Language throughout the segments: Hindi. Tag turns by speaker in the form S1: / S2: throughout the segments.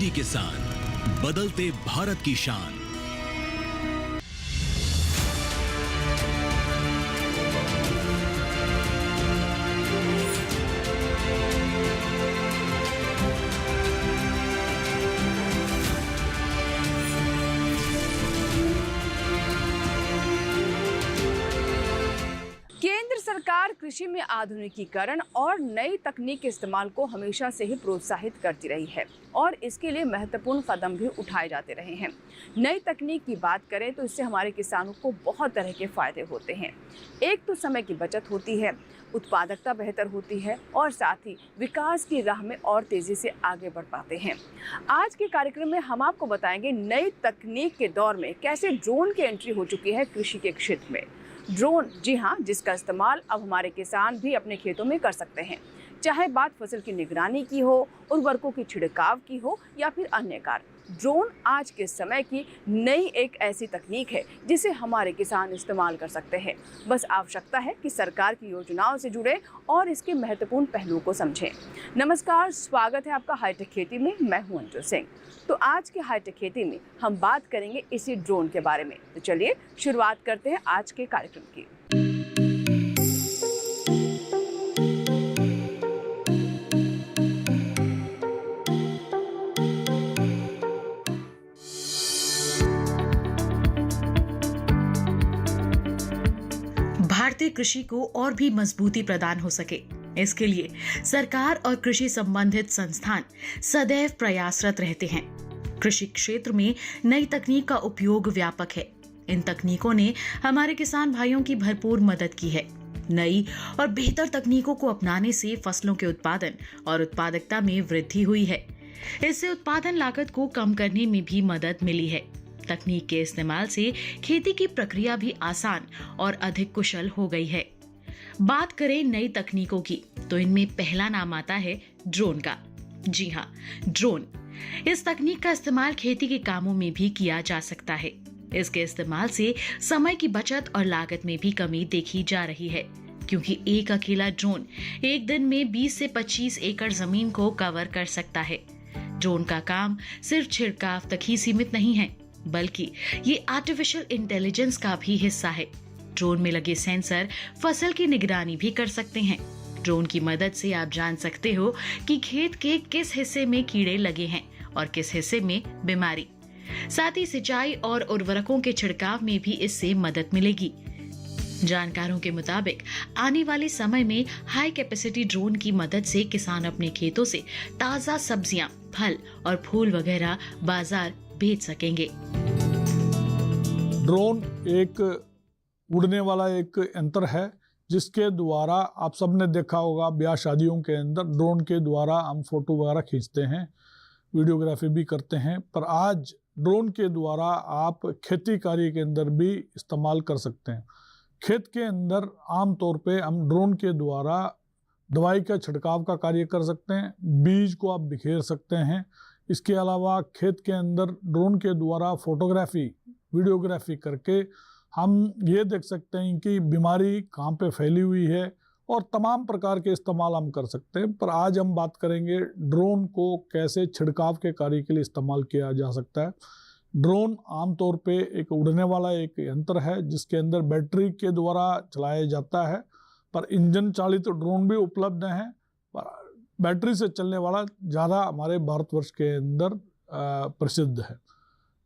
S1: डीडी किसान, बदलते भारत की शान।
S2: सरकार कृषि में आधुनिकीकरण और नई तकनीक के इस्तेमाल को हमेशा से ही प्रोत्साहित करती रही है और इसके लिए महत्वपूर्ण कदम भी उठाए जाते रहे हैं। नई तकनीक की बात करें तो इससे हमारे किसानों को बहुत तरह के फायदे होते हैं। एक तो समय की बचत होती है, उत्पादकता बेहतर होती है और साथ ही विकास की राह में और तेजी से आगे बढ़ पाते हैं। आज के कार्यक्रम में हम आपको बताएंगे नई तकनीक के दौर में कैसे ड्रोन की एंट्री हो चुकी है कृषि के क्षेत्र में। ड्रोन, जी हाँ, जिसका इस्तेमाल अब हमारे किसान भी अपने खेतों में कर सकते हैं, चाहे बात फसल की निगरानी की हो, उर्वरकों की छिड़काव की हो या फिर अन्य कार्य। ड्रोन आज के समय की नई एक ऐसी तकनीक है जिसे हमारे किसान इस्तेमाल कर सकते हैं। बस आवश्यकता है कि सरकार की योजनाओं से जुड़े और इसके महत्वपूर्ण पहलुओं को समझें। नमस्कार, स्वागत है आपका हाईटेक खेती में। मैं हूं अंजू सिंह। तो आज के हाईटेक खेती में हम बात करेंगे इसी ड्रोन के बारे में। तो चलिए शुरुआत करते हैं आज के कार्यक्रम की।
S3: भारतीय कृषि को और भी मजबूती प्रदान हो सके, इसके लिए सरकार और कृषि संबंधित संस्थान सदैव प्रयासरत रहते हैं। कृषि क्षेत्र में नई तकनीक का उपयोग व्यापक है। इन तकनीकों ने हमारे किसान भाइयों की भरपूर मदद की है। नई और बेहतर तकनीकों को अपनाने से फसलों के उत्पादन और उत्पादकता में वृद्धि हुई है। इससे उत्पादन लागत को कम करने में भी मदद मिली है। तकनीक के इस्तेमाल से खेती की प्रक्रिया भी आसान और अधिक कुशल हो गई है। बात करें नई तकनीकों की तो इनमें पहला नाम आता है ड्रोन का। जी हाँ, ड्रोन। इस तकनीक का इस्तेमाल खेती के कामों में भी किया जा सकता है। इसके इस्तेमाल से समय की बचत और लागत में भी कमी देखी जा रही है, क्योंकि एक अकेला ड्रोन एक दिन में 20 से 25 एकड़ जमीन को कवर कर सकता है। ड्रोन का काम सिर्फ छिड़काव तक ही सीमित नहीं है, बल्कि ये आर्टिफिशियल इंटेलिजेंस का भी हिस्सा है। ड्रोन में लगे सेंसर फसल की निगरानी भी कर सकते हैं। ड्रोन की मदद से आप जान सकते हो कि खेत के किस हिस्से में कीड़े लगे हैं और किस हिस्से में बीमारी। साथ ही सिंचाई और उर्वरकों के छिड़काव में भी इससे मदद मिलेगी। जानकारों के मुताबिक आने वाले समय में हाई कैपेसिटी ड्रोन की मदद से किसान अपने खेतों से ताजा सब्जियां, फल और फूल वगैरह बाजार भेज सकेंगे।
S4: ड्रोन एक उड़ने वाला एक यंत्र है जिसके द्वारा आप सबने देखा होगा ब्याह शादियों के अंदर ड्रोन के द्वारा हम फोटो वगैरह खींचते हैं, वीडियोग्राफी भी करते हैं। पर आज ड्रोन के द्वारा आप खेती कार्य के अंदर भी इस्तेमाल कर सकते हैं। खेत के अंदर आम तौर पे हम ड्रोन के द्वारा दवाई का छिड़काव का कार्य कर सकते हैं, बीज को आप बिखेर सकते हैं। इसके अलावा खेत के अंदर ड्रोन के द्वारा फोटोग्राफी, वीडियोग्राफी करके हम ये देख सकते हैं कि बीमारी कहाँ पे फैली हुई है और तमाम प्रकार के इस्तेमाल हम कर सकते हैं। पर आज हम बात करेंगे ड्रोन को कैसे छिड़काव के कार्य के लिए इस्तेमाल किया जा सकता है। ड्रोन आमतौर पे एक उड़ने वाला एक यंत्र है जिसके अंदर बैटरी के द्वारा चलाया जाता है, पर इंजन चालित ड्रोन भी उपलब्ध हैं। पर बैटरी से चलने वाला ज़्यादा हमारे भारतवर्ष के अंदर प्रसिद्ध है।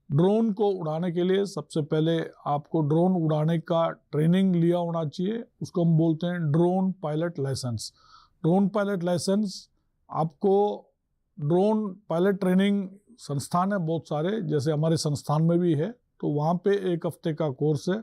S4: ड्रोन को उड़ाने के लिए सबसे पहले आपको ड्रोन उड़ाने का ट्रेनिंग लिया होना चाहिए। उसको हम बोलते हैं drone pilot licence. Drone pilot licence आपको ड्रोन पायलट ट्रेनिंग संस्थान है बहुत सारे, जैसे हमारे संस्थान में भी है, तो वहाँ पे 1 हफ्ते का कोर्स है।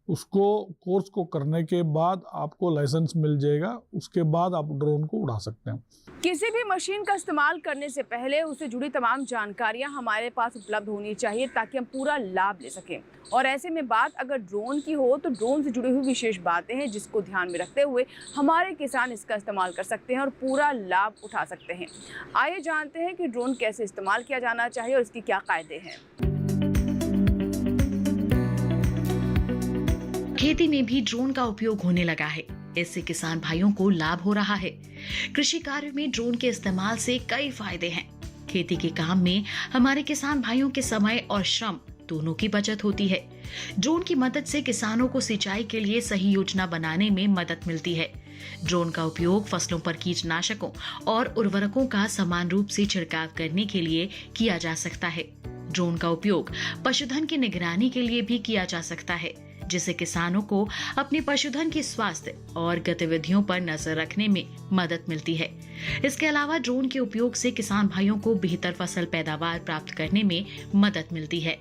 S4: उसको कोर्स को करने के बाद आपको लाइसेंस मिल जाएगा। उसके बाद आप ड्रोन को उड़ा सकते हैं।
S2: किसी भी मशीन का इस्तेमाल करने से पहले उससे जुड़ी तमाम जानकारियां हमारे पास उपलब्ध होनी चाहिए ताकि हम पूरा लाभ ले सकें। और ऐसे में बात अगर ड्रोन की हो तो ड्रोन से जुड़ी हुई विशेष बातें हैं जिसको ध्यान में रखते हुए हमारे किसान इसका इस्तेमाल कर सकते हैं और पूरा लाभ उठा सकते हैं। आइए जानते हैं कि ड्रोन कैसे इस्तेमाल किया जाना चाहिए और इसके क्या कायदे हैं।
S3: खेती में भी ड्रोन का उपयोग होने लगा है। इससे किसान भाइयों को लाभ हो रहा है। कृषि कार्य में ड्रोन के इस्तेमाल से कई फायदे हैं। खेती के काम में हमारे किसान भाइयों के समय और श्रम दोनों की बचत होती है। ड्रोन की मदद से किसानों को सिंचाई के लिए सही योजना बनाने में मदद मिलती है। ड्रोन का उपयोग फसलों पर कीटनाशकों और उर्वरकों का समान रूप से छिड़काव करने के लिए किया जा सकता है। ड्रोन का उपयोग पशुधन की निगरानी के लिए भी किया जा सकता है, जिससे किसानों को अपने पशुधन की स्वास्थ्य और गतिविधियों पर नजर रखने में मदद मिलती है। इसके अलावा ड्रोन के उपयोग से किसान भाइयों को बेहतर फसल पैदावार प्राप्त करने में मदद मिलती है।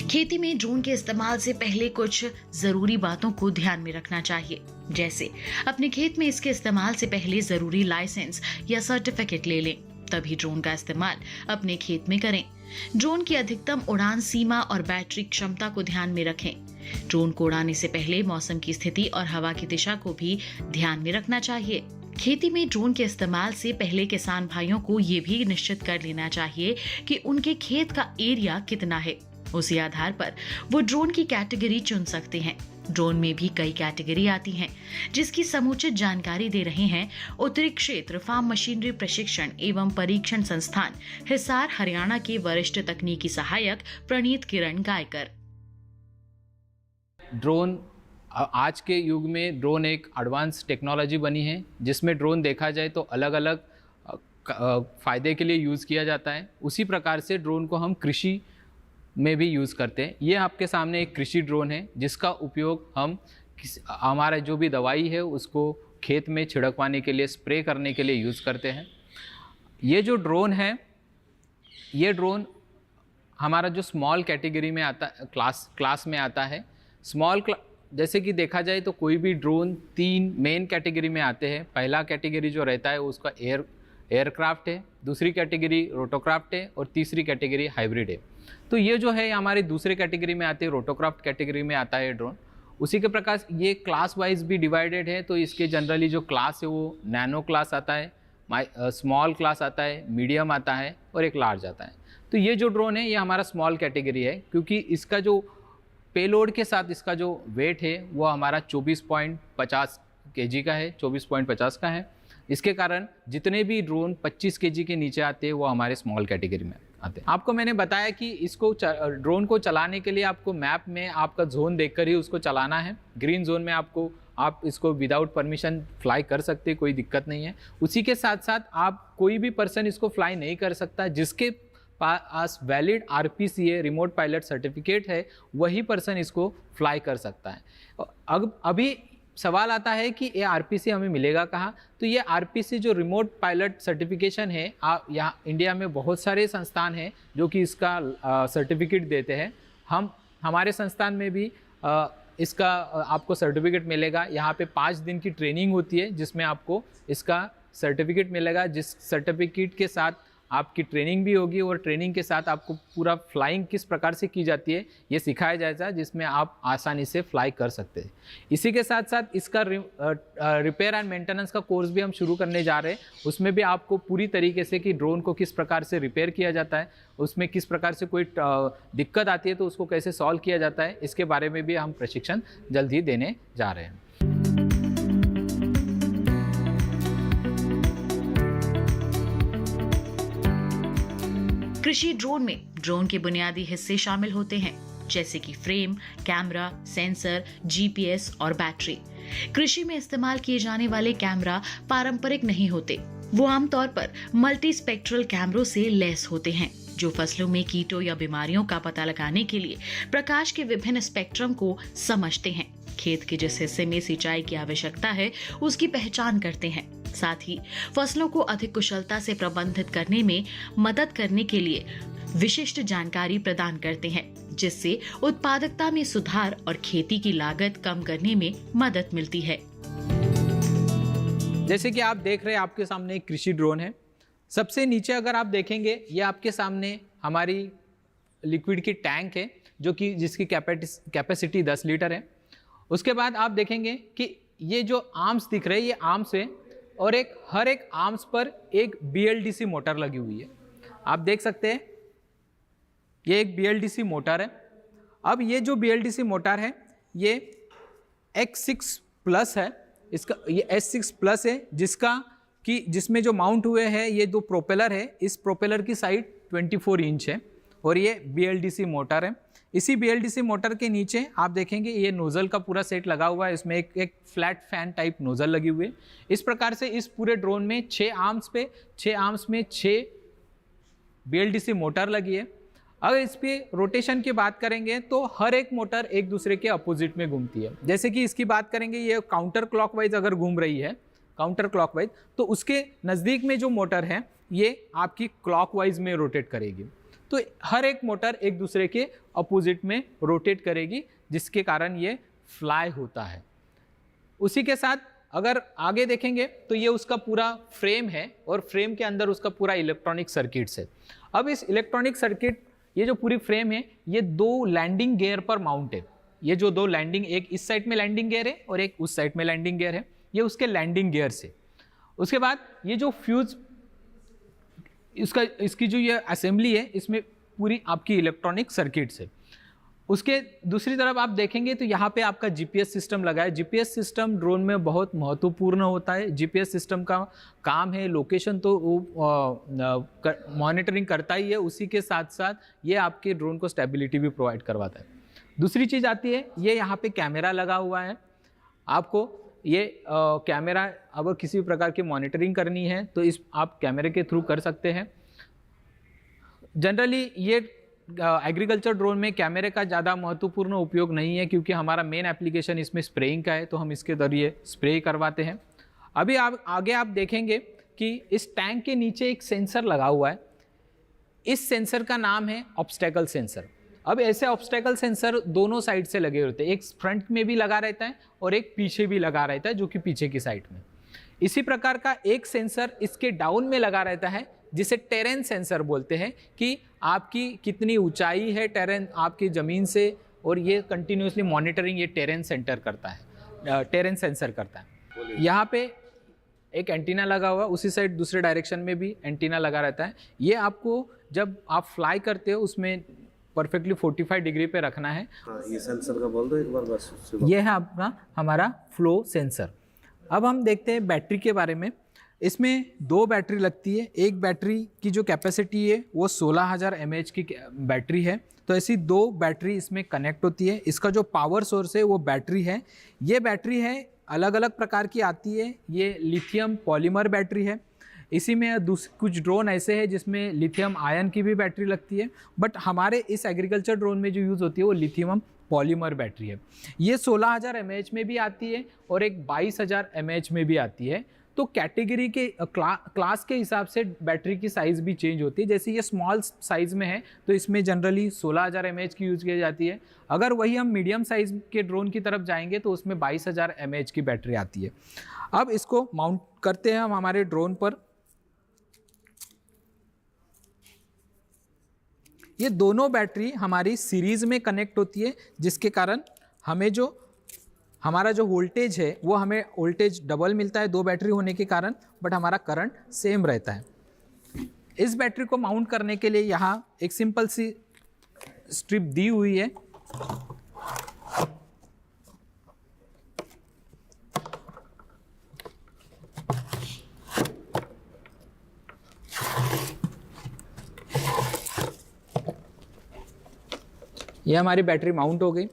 S3: खेती में ड्रोन के इस्तेमाल से पहले कुछ जरूरी बातों को ध्यान में रखना चाहिए, जैसे अपने खेत में इसके इस्तेमाल से पहले जरूरी लाइसेंस या सर्टिफिकेट ले लें, तभी ड्रोन का इस्तेमाल अपने खेत में करें। ड्रोन की अधिकतम उड़ान सीमा और बैटरी क्षमता को ध्यान में रखें। ड्रोन को उड़ाने से पहले मौसम की स्थिति और हवा की दिशा को भी ध्यान में रखना चाहिए। खेती में ड्रोन के इस्तेमाल से पहले किसान भाइयों को ये भी निश्चित कर लेना चाहिए कि उनके खेत का एरिया कितना है। उसी आधार पर वो ड्रोन की कैटेगरी चुन सकते हैं। ड्रोन में भी कई कैटेगरी आती हैं, जिसकी समुचित जानकारी दे रहे हैं उत्तरी क्षेत्र फार्म मशीनरी प्रशिक्षण एवं परीक्षण संस्थान हिसार हरियाणा के वरिष्ठ तकनीकी सहायक प्रणीत किरण गायकर।
S5: ड्रोन आज के युग में ड्रोन एक एडवांस टेक्नोलॉजी बनी है, जिसमें ड्रोन देखा जाए तो अलग अलग फ़ायदे के लिए यूज़ किया जाता है। उसी प्रकार से ड्रोन को हम कृषि में भी यूज़ करते हैं। ये आपके सामने एक कृषि ड्रोन है, जिसका उपयोग हम हमारा जो भी दवाई है उसको खेत में छिड़कवाने के लिए, स्प्रे करने के लिए यूज़ करते हैं। ये जो ड्रोन है, ये ड्रोन हमारा जो स्मॉल कैटेगरी में आता, क्लास में आता है। जैसे कि देखा जाए तो कोई भी ड्रोन 3 मेन कैटेगरी में आते हैं। पहला कैटेगरी जो रहता है उसका एयरक्राफ्ट है, दूसरी कैटेगरी रोटोक्राफ्ट है और तीसरी कैटेगरी हाइब्रिड है। तो ये जो है हमारे दूसरे कैटेगरी में आते हैं, रोटोक्राफ्ट कैटेगरी में आता है ड्रोन। उसी के प्रकार ये क्लास वाइज भी डिवाइडेड है। तो इसके जनरली जो क्लास है वो नैनो क्लास आता है, स्मॉल क्लास आता है, मीडियम आता है और एक लार्ज आता है। तो ये जो ड्रोन है ये हमारा स्मॉल कैटेगरी है, क्योंकि इसका जो पेलोड के साथ इसका जो वेट है वो हमारा 24.50 kg का है, 24.50 का है। इसके कारण जितने भी ड्रोन 25 kg के नीचे आते हैं वो हमारे स्मॉल कैटेगरी में आते हैं। आपको मैंने बताया कि इसको ड्रोन को चलाने के लिए आपको मैप में आपका जोन देखकर ही उसको चलाना है। ग्रीन जोन में आप इसको विदाउट परमिशन फ्लाई कर सकते हैं, कोई दिक्कत नहीं है। उसी के साथ साथ आप कोई भी पर्सन इसको फ्लाई नहीं कर सकता। जिसके पास valid RPCA remote pilot certificate है वही पर्सन इसको फ्लाई कर सकता है। अभी सवाल आता है कि ये RPC हमें मिलेगा कहाँ? तो ये RPC जो रिमोट पायलट सर्टिफिकेशन है, यहाँ इंडिया में बहुत सारे संस्थान हैं जो कि इसका सर्टिफिकेट देते हैं। हमारे संस्थान में भी इसका आपको सर्टिफिकेट मिलेगा। यहाँ पे 5 दिन की ट्रेनिंग होती है, जिसमें आपको इसका सर्टिफिकेट मिलेगा, जिस सर्टिफिकेट के साथ आपकी ट्रेनिंग भी होगी और ट्रेनिंग के साथ आपको पूरा फ्लाइंग किस प्रकार से की जाती है ये सिखाया जाएगा, जिसमें आप आसानी से फ्लाई कर सकते हैं। इसी के साथ साथ इसका रिपेयर एंड मेंटेनेंस का कोर्स भी हम शुरू करने जा रहे हैं। उसमें भी आपको पूरी तरीके से कि ड्रोन को किस प्रकार से रिपेयर किया जाता है, उसमें किस प्रकार से कोई दिक्कत आती है तो उसको कैसे सॉल्व किया जाता है, इसके बारे में भी हम प्रशिक्षण जल्द ही देने जा रहे हैं।
S3: कृषि ड्रोन में ड्रोन के बुनियादी हिस्से शामिल होते हैं, जैसे कि फ्रेम, कैमरा, सेंसर, GPS और बैटरी। कृषि में इस्तेमाल किए जाने वाले कैमरा पारंपरिक नहीं होते। वो आमतौर पर मल्टी स्पेक्ट्रल कैमरों से लैस होते हैं, जो फसलों में कीटों या बीमारियों का पता लगाने के लिए प्रकाश के विभिन्न स्पेक्ट्रम को समझते हैं। खेत के जिस हिस्से में सिंचाई की आवश्यकता है उसकी पहचान करते हैं। साथ ही फसलों को अधिक कुशलता से प्रबंधित करने में मदद करने के लिए विशिष्ट जानकारी प्रदान करते हैं, जिससे उत्पादकता में सुधार और खेती की लागत कम करने में मदद मिलती है।
S5: जैसे कि आप देख रहे हैं, आपके सामने एक कृषि ड्रोन है। सबसे नीचे अगर आप देखेंगे, ये आपके सामने हमारी लिक्विड की टैंक है, जो कि जिसकी कैपेसिटी 10 लीटर है। उसके बाद आप देखेंगे कि ये जो आर्म्स दिख रहे हैं, ये आर्म्स है और हर एक आर्म्स पर एक BLDC मोटर लगी हुई है। आप देख सकते हैं ये एक BLDC मोटर है। अब ये जो BLDC मोटर है ये X6 प्लस है, इसका ये S6 प्लस है, जिसका कि जिसमें जो माउंट हुए हैं ये दो प्रोपेलर है, इस प्रोपेलर की साइड 24 इंच है और ये BLDC मोटर है। इसी BLDC मोटर के नीचे आप देखेंगे ये नोज़ल का पूरा सेट लगा हुआ है, इसमें एक फ्लैट फैन टाइप नोज़ल लगी हुई है। इस प्रकार से इस पूरे ड्रोन में 6 आर्म्स में 6 BLDC मोटर लगी है। अगर इस पे रोटेशन की बात करेंगे तो हर एक मोटर एक दूसरे के अपोजिट में घूमती है। जैसे कि इसकी बात करेंगे, ये काउंटर क्लॉकवाइज अगर घूम रही है काउंटर क्लॉकवाइज, तो उसके नज़दीक में जो मोटर है ये आपकी क्लॉकवाइज में रोटेट करेगी। तो हर एक मोटर एक दूसरे के अपोजिट में रोटेट करेगी, जिसके कारण ये फ्लाई होता है। उसी के साथ अगर आगे देखेंगे तो ये उसका पूरा फ्रेम है और फ्रेम के अंदर उसका पूरा इलेक्ट्रॉनिक सर्किट्स है। अब इस इलेक्ट्रॉनिक सर्किट, ये जो पूरी फ्रेम है ये 2 लैंडिंग गियर पर माउंट है। ये जो 2 लैंडिंग, एक इस साइड में लैंडिंग गियर है और एक उस साइड में लैंडिंग गियर है, ये उसके लैंडिंग गियर से। उसके बाद ये जो फ्यूज, इसकी जो ये असेंबली है, इसमें पूरी आपकी इलेक्ट्रॉनिक सर्किट्स है। उसके दूसरी तरफ आप देखेंगे तो यहाँ पे आपका GPS सिस्टम लगा है। GPS सिस्टम ड्रोन में बहुत महत्वपूर्ण होता है। GPS सिस्टम का काम है लोकेशन तो मॉनिटरिंग करता ही है, उसी के साथ साथ ये आपके ड्रोन को स्टेबिलिटी भी प्रोवाइड करवाता है। दूसरी चीज़ आती है, ये यहाँ पे कैमरा लगा हुआ है। आपको ये कैमरा अगर किसी प्रकार की मॉनिटरिंग करनी है तो इस आप कैमरे के थ्रू कर सकते हैं। जनरली ये एग्रीकल्चर ड्रोन में कैमरे का ज़्यादा महत्वपूर्ण उपयोग नहीं है, क्योंकि हमारा मेन एप्लीकेशन इसमें स्प्रेइंग का है, तो हम इसके जरिए स्प्रे करवाते हैं। अभी आगे आप देखेंगे कि इस टैंक के नीचे एक सेंसर लगा हुआ है। इस सेंसर का नाम है ऑब्स्टेकल सेंसर। अब ऐसे ऑब्स्टेकल सेंसर दोनों साइड से लगे होते हैं, एक फ्रंट में भी लगा रहता है और एक पीछे भी लगा रहता है, जो कि पीछे की साइड में। इसी प्रकार का एक सेंसर इसके डाउन में लगा रहता है, जिसे टेरेन सेंसर बोलते हैं, कि आपकी कितनी ऊंचाई है टेरेन आपकी ज़मीन से, और ये कंटिन्यूसली मॉनिटरिंग ये टेरेन सेंसर करता है। यहाँ पे एक एंटीना लगा हुआ, उसी साइड दूसरे डायरेक्शन में भी एंटीना लगा रहता है। ये आपको जब आप फ्लाई करते हो उसमें परफेक्टली 45 डिग्री पे रखना है।
S6: ये सेंसर का बोल दो एक बार बस।
S5: ये है आपका हमारा फ्लो सेंसर। अब हम देखते हैं बैटरी के बारे में। इसमें 2 बैटरी लगती है। एक बैटरी की जो कैपेसिटी है वो 16,000 mAh की बैटरी है, तो ऐसी 2 बैटरी इसमें कनेक्ट होती है। इसका जो पावर सोर्स है वो बैटरी है। ये बैटरी है अलग अलग प्रकार की आती है। ये लिथियम पॉलीमर बैटरी है। इसी में कुछ ड्रोन ऐसे हैं जिसमें लिथियम आयन की भी बैटरी लगती है, बट हमारे इस एग्रीकल्चर ड्रोन में जो यूज़ होती है वो लिथियम पॉलीमर बैटरी है। ये 16,000 mAh में भी आती है और एक 22,000 mAh में भी आती है। तो कैटेगरी के क्लास के हिसाब से बैटरी की साइज़ भी चेंज होती है। जैसे ये स्मॉल साइज़ में है तो इसमें जनरली 16,000 mAh की यूज़ की जाती है। अगर वही हम मीडियम साइज़ के ड्रोन की तरफ जाएंगे तो उसमें 22,000 mAh की बैटरी आती है। अब इसको माउंट करते हैं हम हमारे ड्रोन पर। ये दोनों बैटरी हमारी सीरीज़ में कनेक्ट होती है, जिसके कारण हमें जो हमारा जो वोल्टेज है वो हमें वोल्टेज डबल मिलता है 2 बैटरी होने के कारण, बट हमारा करंट सेम रहता है। इस बैटरी को माउंट करने के लिए यहाँ एक सिंपल सी स्ट्रिप दी हुई है। ये हमारी बैटरी माउंट हो गई।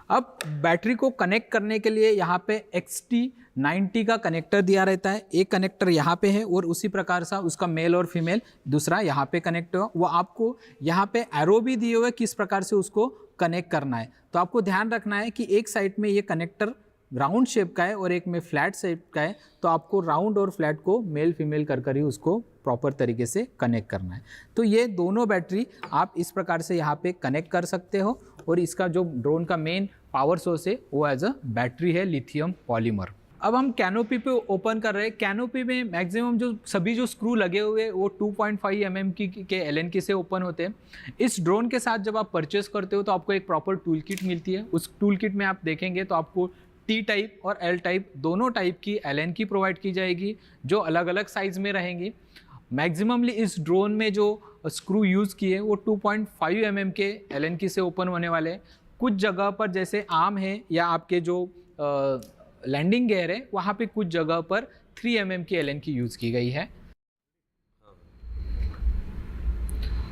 S5: अब बैटरी को कनेक्ट करने के लिए यहाँ पे XT90 का कनेक्टर दिया रहता है। एक कनेक्टर यहाँ पे है और उसी प्रकार सा उसका मेल और फीमेल दूसरा यहाँ पे कनेक्ट हो। वो आपको यहाँ पे एरो भी दिए हुए किस प्रकार से उसको कनेक्ट करना है। तो आपको ध्यान रखना है कि एक साइड में ये कनेक्टर राउंड शेप का है और एक में फ्लैट शेप का है, तो आपको राउंड और फ्लैट को मेल फीमेल कर ही उसको प्रॉपर तरीके से कनेक्ट करना है। तो ये दोनों बैटरी आप इस प्रकार से यहाँ पे कनेक्ट कर सकते हो, और इसका जो ड्रोन का मेन पावर सोर्स है वो एज अ बैटरी है लिथियम पॉलीमर। अब हम कैनोपी पे ओपन कर रहे हैं। कैनोपी में मैक्सिमम जो सभी जो स्क्रू लगे हुए वो 2.5 mm के LN से ओपन होते हैं। इस ड्रोन के साथ जब आप परचेस करते हो तो आपको एक प्रॉपर टूल किट मिलती है। उस टूल किट में आप देखेंगे तो आपको T टाइप और L टाइप दोनों टाइप की LN की प्रोवाइड की जाएगी, जो अलग अलग साइज़ में रहेंगी। मैक्सिममली इस ड्रोन में जो स्क्रू यूज़ किए वो 2.5 mm के LN से ओपन होने वाले हैं। कुछ जगह पर जैसे आर्म है या आपके जो लैंडिंग गियर है वहाँ पे कुछ जगह पर 3 mm की एलन की यूज़ की गई है।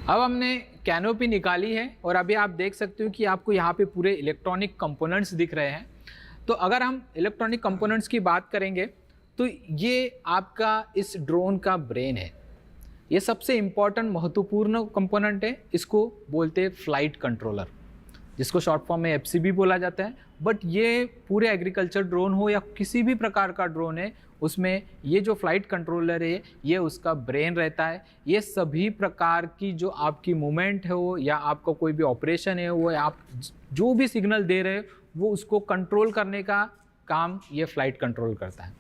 S5: अब हमने कैनोपी निकाली है और अभी आप देख सकते हो कि आपको यहाँ पे पूरे इलेक्ट्रॉनिक कंपोनेंट्स दिख रहे हैं। तो अगर हम इलेक्ट्रॉनिक कंपोनेंट्स की बात करेंगे तो ये आपका इस ड्रोन का ब्रेन है। ये सबसे इम्पॉर्टेंट महत्वपूर्ण कंपोनेंट है। इसको बोलते हैं फ्लाइट कंट्रोलर, जिसको शॉर्ट फॉर्म में एफसीबी बोला जाता है। बट ये पूरे एग्रीकल्चर ड्रोन हो या किसी भी प्रकार का ड्रोन है, उसमें ये जो फ्लाइट कंट्रोलर है ये उसका ब्रेन रहता है। ये सभी प्रकार की जो आपकी मूवमेंट हो या आपका कोई भी ऑपरेशन है, वो आप जो भी सिग्नल दे रहे हो वो उसको कंट्रोल करने का काम ये फ्लाइट कंट्रोल करता है।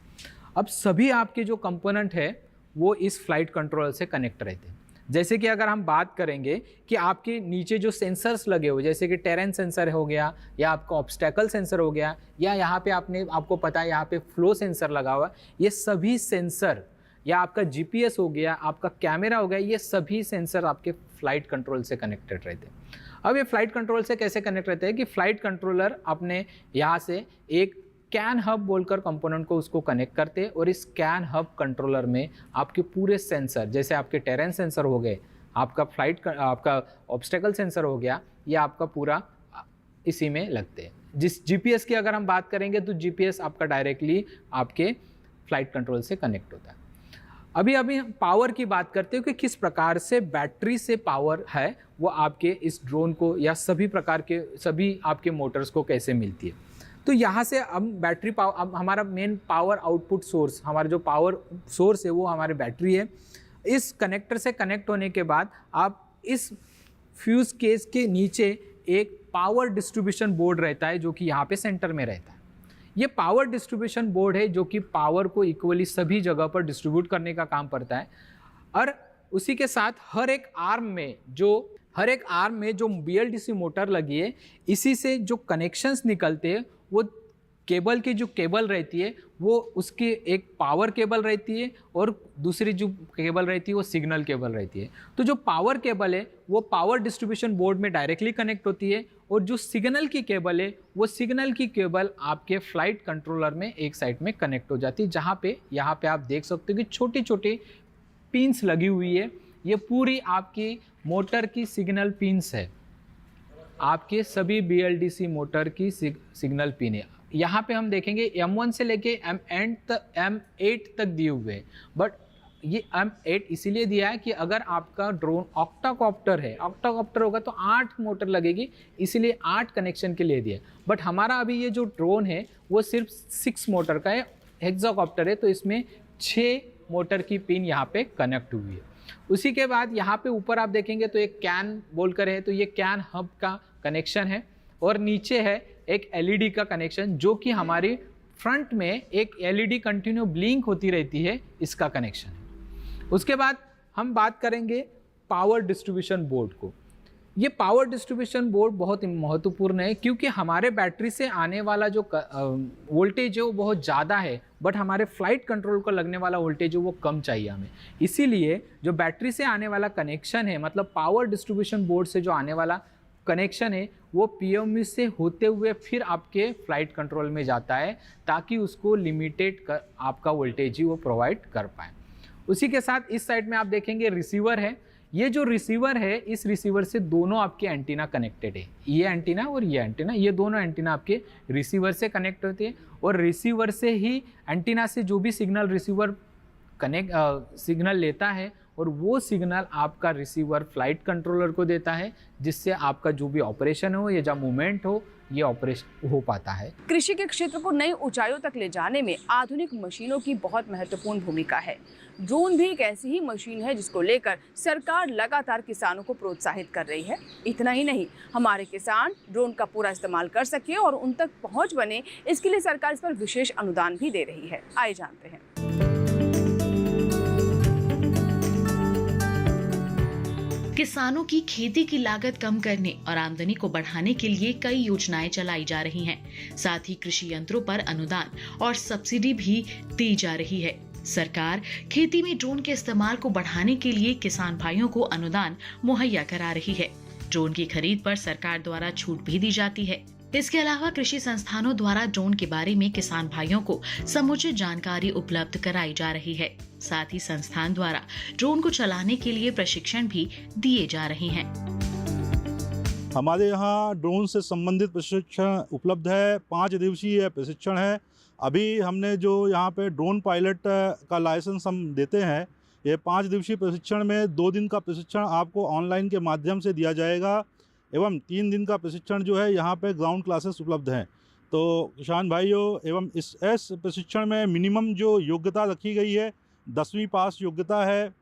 S5: अब सभी आपके जो कंपोनेंट है वो इस फ्लाइट कंट्रोलर से कनेक्ट रहते हैं। जैसे कि अगर हम बात करेंगे कि आपके नीचे जो सेंसर्स लगे हुए, जैसे कि टेरेन सेंसर हो गया या आपका ऑब्स्टेकल सेंसर हो गया या यहाँ पे आपको पता है यहाँ पे फ्लो सेंसर लगा हुआ, ये सभी सेंसर या आपका जीपीएस हो गया, आपका कैमरा हो गया, ये सभी सेंसर आपके फ्लाइट कंट्रोल से कनेक्टेड रहते हैं। अब ये फ्लाइट कंट्रोल से कैसे कनेक्ट रहते हैं कि फ्लाइट कंट्रोलर अपने यहाँ से एक कैन हब बोलकर कंपोनेंट को उसको कनेक्ट करते हैं और इस कैन हब कंट्रोलर में आपके पूरे सेंसर, जैसे आपके टेरेन सेंसर हो गए, आपका ऑब्स्टेकल सेंसर हो गया, ये आपका पूरा इसी में लगते हैं। जिस जीपीएस की अगर हम बात करेंगे तो जीपीएस आपका डायरेक्टली आपके फ्लाइट कंट्रोल से कनेक्ट होता है। अभी हम पावर की बात करते हैं कि किस प्रकार से बैटरी से पावर है वो आपके इस ड्रोन को या सभी प्रकार के सभी आपके मोटर्स को कैसे मिलती है। तो यहाँ से हम बैटरी पावर, अब हमारा मेन पावर आउटपुट सोर्स, हमारा जो पावर सोर्स है वो हमारी बैटरी है। इस कनेक्टर से कनेक्ट होने के बाद आप इस फ्यूज़ केस के नीचे एक पावर डिस्ट्रीब्यूशन बोर्ड रहता है जो कि यहाँ पे सेंटर में रहता है। ये पावर डिस्ट्रीब्यूशन बोर्ड है जो कि पावर को इक्वली सभी जगह पर डिस्ट्रीब्यूट करने का काम करता है। और उसी के साथ हर एक आर्म में जो BLDC मोटर लगी है, इसी से जो कनेक्शंस निकलते हैं वो केबल की जो केबल रहती है वो उसकी एक पावर केबल रहती है और दूसरी जो केबल रहती है वो सिग्नल केबल रहती है। तो जो पावर केबल है वो पावर डिस्ट्रीब्यूशन बोर्ड में डायरेक्टली कनेक्ट होती है और जो सिग्नल की केबल है वो सिग्नल की केबल आपके फ्लाइट कंट्रोलर में एक साइड में कनेक्ट हो जाती है, जहाँ पे यहाँ पे आप देख सकते हो कि छोटी छोटी पिन्स लगी हुई है। ये पूरी आपकी मोटर की सिग्नल पिन्स है, आपके सभी BLDC मोटर की सिग्नल पिन है। यहाँ पे हम देखेंगे M1 से लेके M8 तक दिए हुए हैं। बट ये M8 इसीलिए दिया है कि अगर आपका ड्रोन ऑक्टाकॉप्टर है, ऑक्टाकॉप्टर होगा तो 8 मोटर लगेगी, इसीलिए 8 कनेक्शन के लिए दिया। बट हमारा अभी ये जो ड्रोन है वो सिर्फ 6 मोटर का है, हेक्साकॉप्टर है, तो इसमें 6 मोटर की पिन यहाँ पे कनेक्ट हुई है। उसी के बाद यहाँ पे ऊपर आप देखेंगे तो एक कैन बोलकर है, तो ये कैन हब का कनेक्शन है और नीचे है एक LED का कनेक्शन जो कि हमारी फ्रंट में एक LED कंटिन्यू ब्लिंक होती रहती है, इसका कनेक्शन है। उसके बाद हम बात करेंगे पावर डिस्ट्रीब्यूशन बोर्ड को। ये पावर डिस्ट्रीब्यूशन बोर्ड बहुत महत्वपूर्ण है क्योंकि हमारे बैटरी से आने वाला जो वोल्टेज है वो बहुत ज़्यादा है, बट हमारे फ्लाइट कंट्रोल को लगने वाला वोल्टेज है वो कम चाहिए हमें। इसीलिए जो बैटरी से आने वाला कनेक्शन है, मतलब पावर डिस्ट्रीब्यूशन बोर्ड से जो आने वाला कनेक्शन है वो PMU से होते हुए फिर आपके फ्लाइट कंट्रोल में जाता है ताकि उसको लिमिटेड कर आपका वोल्टेज ही वो प्रोवाइड कर पाए। उसी के साथ इस साइड में आप देखेंगे रिसीवर है। ये जो रिसीवर है, इस रिसीवर से दोनों आपके एंटीना कनेक्टेड है, ये एंटीना और ये एंटीना, ये दोनों एंटीना आपके रिसीवर से कनेक्ट होते हैं और रिसीवर से ही एंटीना से जो भी सिग्नल रिसीवर सिग्नल लेता है और वो सिग्नल आपका रिसीवर फ्लाइट कंट्रोलर को देता है, जिससे आपका जो भी ऑपरेशन हो या जो मूवमेंट हो ये ऑपरेशन हो पाता है।
S2: कृषि के क्षेत्र को नई ऊंचाइयों तक ले जाने में आधुनिक मशीनों की बहुत महत्वपूर्ण भूमिका है। ड्रोन भी एक ऐसी ही मशीन है जिसको लेकर सरकार लगातार किसानों को प्रोत्साहित कर रही है। इतना ही नहीं, हमारे किसान ड्रोन का पूरा इस्तेमाल कर सके और उन तक पहुंच बने, इसके लिए सरकार इस पर विशेष अनुदान भी दे रही है। आइए जानते हैं।
S3: किसानों की खेती की लागत कम करने और आमदनी को बढ़ाने के लिए कई योजनाएं चलाई जा रही हैं। साथ ही कृषि यंत्रों पर अनुदान और सब्सिडी भी दी जा रही है। सरकार खेती में ड्रोन के इस्तेमाल को बढ़ाने के लिए किसान भाइयों को अनुदान मुहैया करा रही है। ड्रोन की खरीद पर सरकार द्वारा छूट भी दी जाती है। इसके अलावा कृषि संस्थानों द्वारा ड्रोन के बारे में किसान भाइयों को समुचित जानकारी उपलब्ध कराई जा रही है। साथ ही संस्थान द्वारा ड्रोन को चलाने के लिए प्रशिक्षण भी दिए जा रहे हैं।
S7: हमारे यहाँ ड्रोन से संबंधित प्रशिक्षण उपलब्ध है। 5 दिवसीय प्रशिक्षण है। अभी हमने जो यहाँ पे ड्रोन पायलट का लाइसेंस हम देते हैं, ये 5 दिवसीय प्रशिक्षण में 2 दिन का प्रशिक्षण आपको ऑनलाइन के माध्यम से दिया जाएगा एवं 3 दिन का प्रशिक्षण जो है यहाँ पे ग्राउंड क्लासेस उपलब्ध हैं। तो किसान भाइयों एवं इस प्रशिक्षण में मिनिमम जो योग्यता रखी गई है 10वीं पास योग्यता है,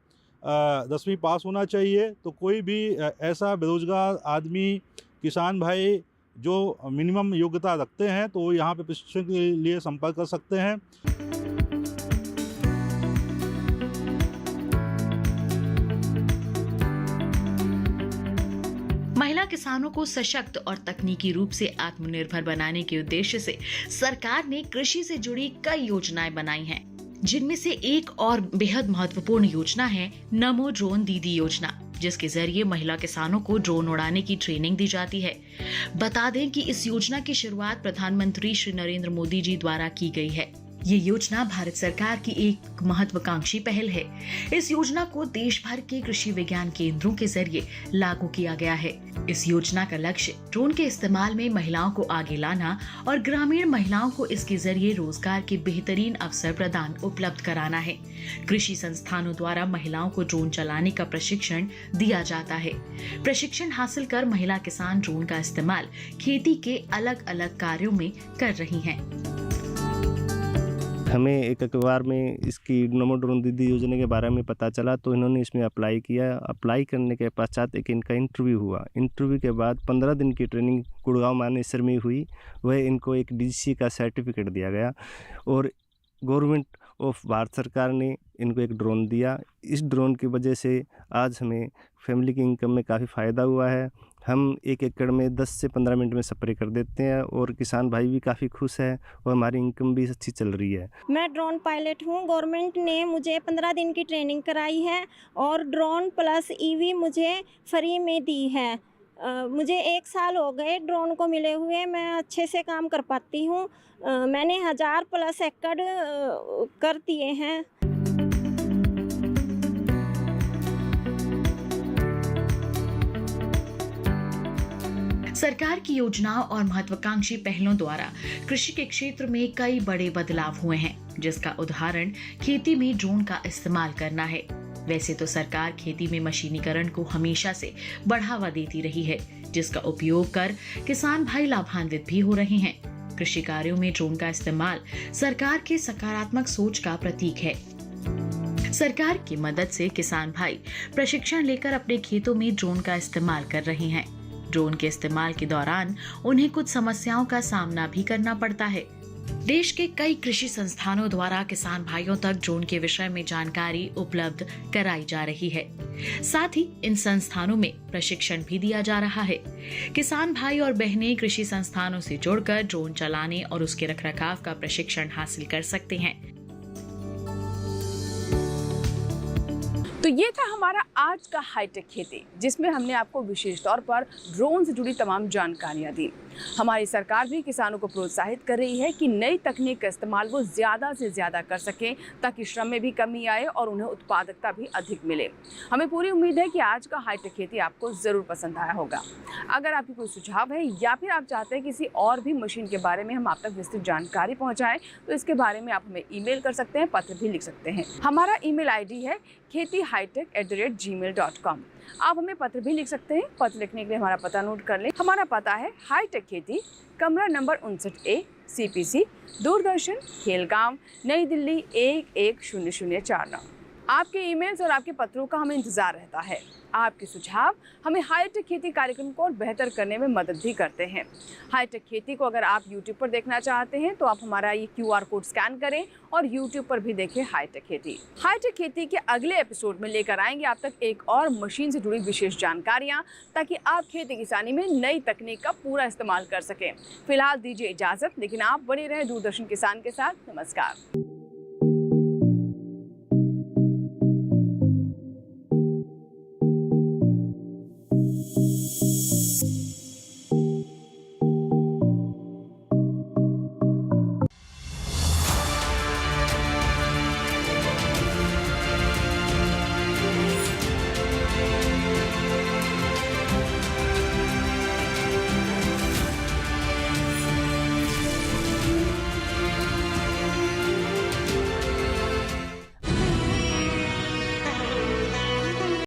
S7: 10वीं पास होना चाहिए। तो कोई भी ऐसा बेरोजगार आदमी, किसान भाई जो मिनिमम योग्यता रखते हैं तो यहाँ पे प्रशिक्षण के लिए संपर्क कर सकते हैं।
S3: महिला किसानों को सशक्त और तकनीकी रूप से आत्मनिर्भर बनाने के उद्देश्य से सरकार ने कृषि से जुड़ी कई योजनाएं बनाई हैं, जिनमें से एक और बेहद महत्वपूर्ण योजना है नमो ड्रोन दीदी योजना, जिसके जरिए महिला किसानों को ड्रोन उड़ाने की ट्रेनिंग दी जाती है। बता दें कि इस योजना की शुरुआत प्रधानमंत्री श्री नरेंद्र मोदी जी द्वारा की गई है। ये योजना भारत सरकार की एक महत्वाकांक्षी पहल है। इस योजना को देश भर के कृषि विज्ञान केंद्रों के जरिए लागू किया गया है। इस योजना का लक्ष्य ड्रोन के इस्तेमाल में महिलाओं को आगे लाना और ग्रामीण महिलाओं को इसके जरिए रोजगार के बेहतरीन अवसर प्रदान उपलब्ध कराना है। कृषि संस्थानों द्वारा महिलाओं को ड्रोन चलाने का प्रशिक्षण दिया जाता है। प्रशिक्षण हासिल कर महिला किसान ड्रोन का इस्तेमाल खेती के अलग अलग कार्यों में कर रही हैं।
S8: हमें एक अखबार में इसकी नमो ड्रोन दीदी योजना के बारे में पता चला, तो इन्होंने इसमें अप्लाई किया। अप्लाई करने के पश्चात एक इनका इंटरव्यू हुआ। इंटरव्यू के बाद 15 दिन की ट्रेनिंग गुड़गांव मानेसर में हुई। वह इनको एक डीसी का सर्टिफिकेट दिया गया और गवर्नमेंट ऑफ भारत सरकार ने इनको एक ड्रोन दिया। इस ड्रोन की वजह से आज हमें फैमिली की इनकम में काफ़ी फ़ायदा हुआ है। हम 1 एकड़ में 10 से 15 मिनट में स्प्रे कर देते हैं और किसान भाई भी काफ़ी खुश है और हमारी इनकम भी अच्छी चल रही है।
S9: मैं ड्रोन पायलट हूँ। गवर्नमेंट ने मुझे 15 दिन की ट्रेनिंग कराई है और ड्रोन प्लस ईवी मुझे फ्री में दी है। मुझे 1 साल हो गए ड्रोन को मिले हुए। मैं अच्छे से काम कर पाती हूँ। मैंने 1000+ एकड़ कर दिए हैं।
S3: सरकार की योजनाओं और महत्वाकांक्षी पहलों द्वारा कृषि के क्षेत्र में कई बड़े बदलाव हुए हैं, जिसका उदाहरण खेती में ड्रोन का इस्तेमाल करना है। वैसे तो सरकार खेती में मशीनीकरण को हमेशा से बढ़ावा देती रही है, जिसका उपयोग कर किसान भाई लाभान्वित भी हो रहे हैं। कृषि कार्यों में ड्रोन का इस्तेमाल सरकार के सकारात्मक सोच का प्रतीक है। सरकार की मदद से किसान भाई प्रशिक्षण लेकर अपने खेतों में ड्रोन का इस्तेमाल कर रहे हैं। ड्रोन के इस्तेमाल के दौरान उन्हें कुछ समस्याओं का सामना भी करना पड़ता है। देश के कई कृषि संस्थानों द्वारा किसान भाइयों तक ड्रोन के विषय में जानकारी उपलब्ध कराई जा रही है। साथ ही इन संस्थानों में प्रशिक्षण भी दिया जा रहा है। किसान भाई और बहनें कृषि संस्थानों से जुड़कर ड्रोन चलाने और उसके रखरखाव का प्रशिक्षण हासिल कर सकते हैं।
S2: तो ये था हमारा आज का हाईटेक खेती, जिसमें हमने आपको विशेष तौर पर ड्रोन से जुड़ी तमाम जानकारियां दी। हमारी सरकार भी किसानों को प्रोत्साहित कर रही है कि नई तकनीक का इस्तेमाल वो ज़्यादा से ज़्यादा कर सकें, ताकि श्रम में भी कमी आए और उन्हें उत्पादकता भी अधिक मिले। हमें पूरी उम्मीद है कि आज का हाईटेक खेती आपको ज़रूर पसंद आया होगा। अगर आपकी कोई सुझाव है या फिर आप चाहते हैं किसी और भी मशीन के बारे में हम आप तक विस्तृत जानकारी पहुँचाएँ, तो इसके बारे में आप हमें ईमेल कर सकते हैं, पत्र भी लिख सकते हैं। हमारा ईमेल ID है khetihitech@gmail.com। आप हमें पत्र भी लिख सकते हैं। पत्र लिखने के लिए हमारा पता नोट कर लें। हमारा पता है हाईटेक खेती, कमरा number 59A, CPC, Doordarshan, Khelgaon, नई दिल्ली 110049। आपके ईमेल्स और आपके पत्रों का हमें इंतजार रहता है। आपके सुझाव हमें हाईटेक खेती कार्यक्रम को और बेहतर करने में मदद भी करते हैं। हाईटेक खेती को अगर आप YouTube पर देखना चाहते हैं तो आप हमारा ये QR कोड स्कैन करें और YouTube पर भी देखें हाईटेक खेती। हाईटेक खेती के अगले एपिसोड में लेकर आएंगे आप तक एक और मशीन से जुड़ी विशेष जानकारियां, ताकि आप खेती किसानी में नई तकनीक का पूरा इस्तेमाल कर सकें। फिलहाल दीजिए इजाजत, लेकिन आप बने रहे दूरदर्शन किसान के साथ। नमस्कार।